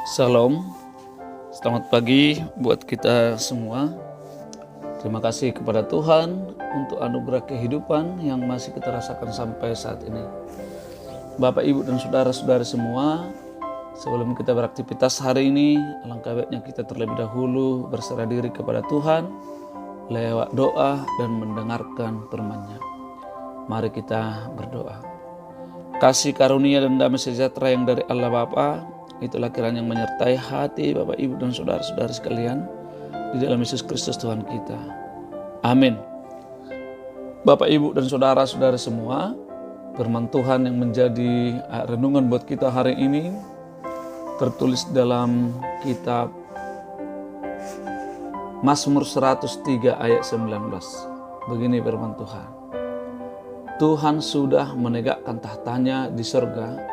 Salam, selamat pagi buat kita semua. Terima kasih kepada Tuhan untuk anugerah kehidupan yang masih kita rasakan sampai saat ini. Bapak, Ibu, dan saudara-saudara semua, sebelum kita beraktivitas hari ini, alangkah baiknya kita terlebih dahulu berserah diri kepada Tuhan lewat doa dan mendengarkan firman-Nya. Mari kita berdoa. Kasih karunia dan damai sejahtera yang dari Allah Bapa, itulah kiranya yang menyertai hati Bapak, Ibu, dan saudara-saudara sekalian di dalam Yesus Kristus Tuhan kita. Amin. Bapak, Ibu, dan saudara-saudara semua, firman Tuhan yang menjadi renungan buat kita hari ini tertulis dalam kitab Mazmur 103 ayat 19. Begini firman Tuhan. Tuhan sudah menegakkan tahtanya di surga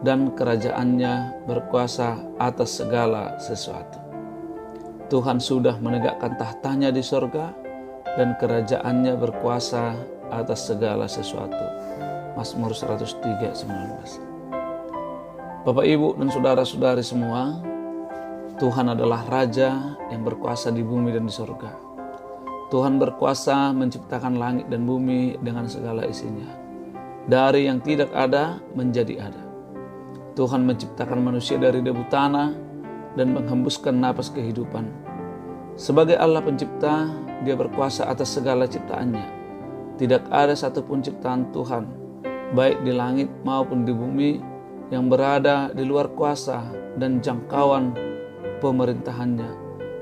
dan kerajaannya berkuasa atas segala sesuatu. Tuhan sudah menegakkan tahtanya di surga dan kerajaannya berkuasa atas segala sesuatu. Mazmur 103:19. Bapak, Ibu, dan saudara-saudari semua, Tuhan adalah Raja yang berkuasa di bumi dan di surga. Tuhan berkuasa menciptakan langit dan bumi dengan segala isinya. Dari yang tidak ada menjadi ada. Tuhan menciptakan manusia dari debu tanah dan menghembuskan napas kehidupan. Sebagai Allah pencipta, Dia berkuasa atas segala ciptaannya. Tidak ada satupun ciptaan Tuhan, baik di langit maupun di bumi, yang berada di luar kuasa dan jangkauan pemerintahannya.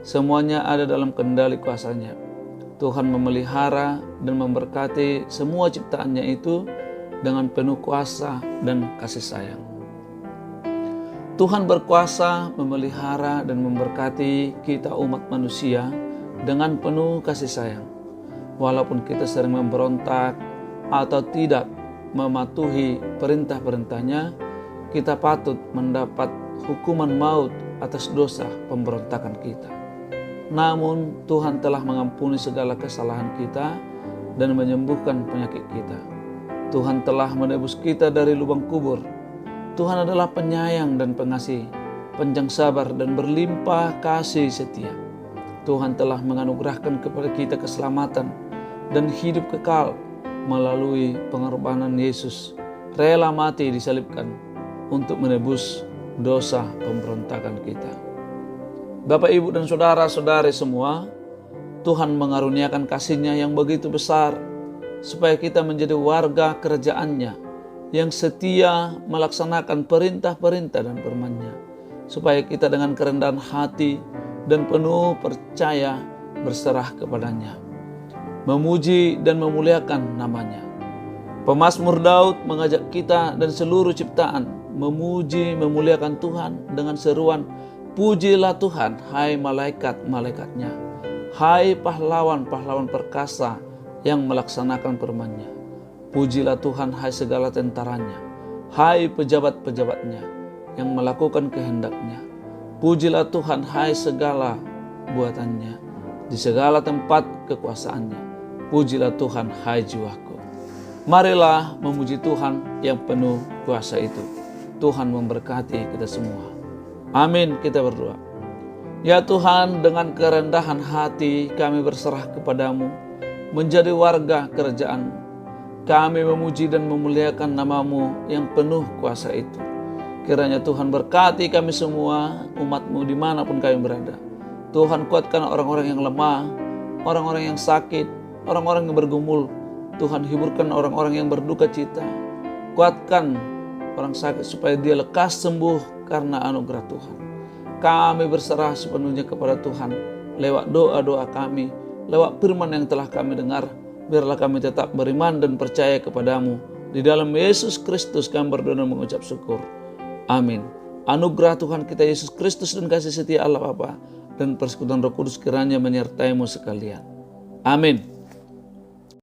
Semuanya ada dalam kendali kuasanya. Tuhan memelihara dan memberkati semua ciptaannya itu dengan penuh kuasa dan kasih sayang. Tuhan berkuasa memelihara dan memberkati kita umat manusia dengan penuh kasih sayang. Walaupun kita sering memberontak atau tidak mematuhi perintah-perintahnya, kita patut mendapat hukuman maut atas dosa pemberontakan kita. Namun Tuhan telah mengampuni segala kesalahan kita dan menyembuhkan penyakit kita. Tuhan telah menebus kita dari lubang kubur. Tuhan adalah penyayang dan pengasih, panjang sabar dan berlimpah kasih setia. Tuhan telah menganugerahkan kepada kita keselamatan dan hidup kekal melalui pengorbanan Yesus, rela mati disalibkan untuk menebus dosa pemberontakan kita. Bapak, Ibu, dan saudara-saudari semua, Tuhan mengaruniakan kasih-Nya yang begitu besar supaya kita menjadi warga kerajaan-Nya yang setia melaksanakan perintah-perintah dan firman-Nya, supaya kita dengan kerendahan hati dan penuh percaya berserah kepadanya, memuji dan memuliakan namanya. Pemazmur Daud mengajak kita dan seluruh ciptaan memuji memuliakan Tuhan dengan seruan, "Pujilah Tuhan, hai malaikat-malaikatnya, hai pahlawan-pahlawan perkasa yang melaksanakan firman-Nya. Pujilah Tuhan, hai segala tentaranya, hai pejabat-pejabatnya yang melakukan kehendak-Nya. Pujilah Tuhan, hai segala buatannya, di segala tempat kekuasaan-Nya. Pujilah Tuhan, hai jiwaku." Marilah memuji Tuhan yang penuh kuasa itu. Tuhan memberkati kita semua. Amin. Kita berdoa. Ya Tuhan, dengan kerendahan hati kami berserah kepadamu, menjadi warga kerajaan. Kami memuji dan memuliakan nama-Mu yang penuh kuasa itu. Kiranya Tuhan berkati kami semua, umat-Mu dimanapun kami berada. Tuhan, kuatkan orang-orang yang lemah, orang-orang yang sakit, orang-orang yang bergumul. Tuhan, hiburkan orang-orang yang berduka cita. Kuatkan orang sakit supaya dia lekas sembuh karena anugerah Tuhan. Kami berserah sepenuhnya kepada Tuhan lewat doa-doa kami, lewat firman yang telah kami dengar. Biarlah kami tetap beriman dan percaya kepadamu. Di dalam Yesus Kristus kami berdoa dan mengucap syukur. Amin. Anugerah Tuhan kita Yesus Kristus dan kasih setia Allah Bapa dan persekutuan Roh Kudus kiranya menyertai-mu sekalian. Amin.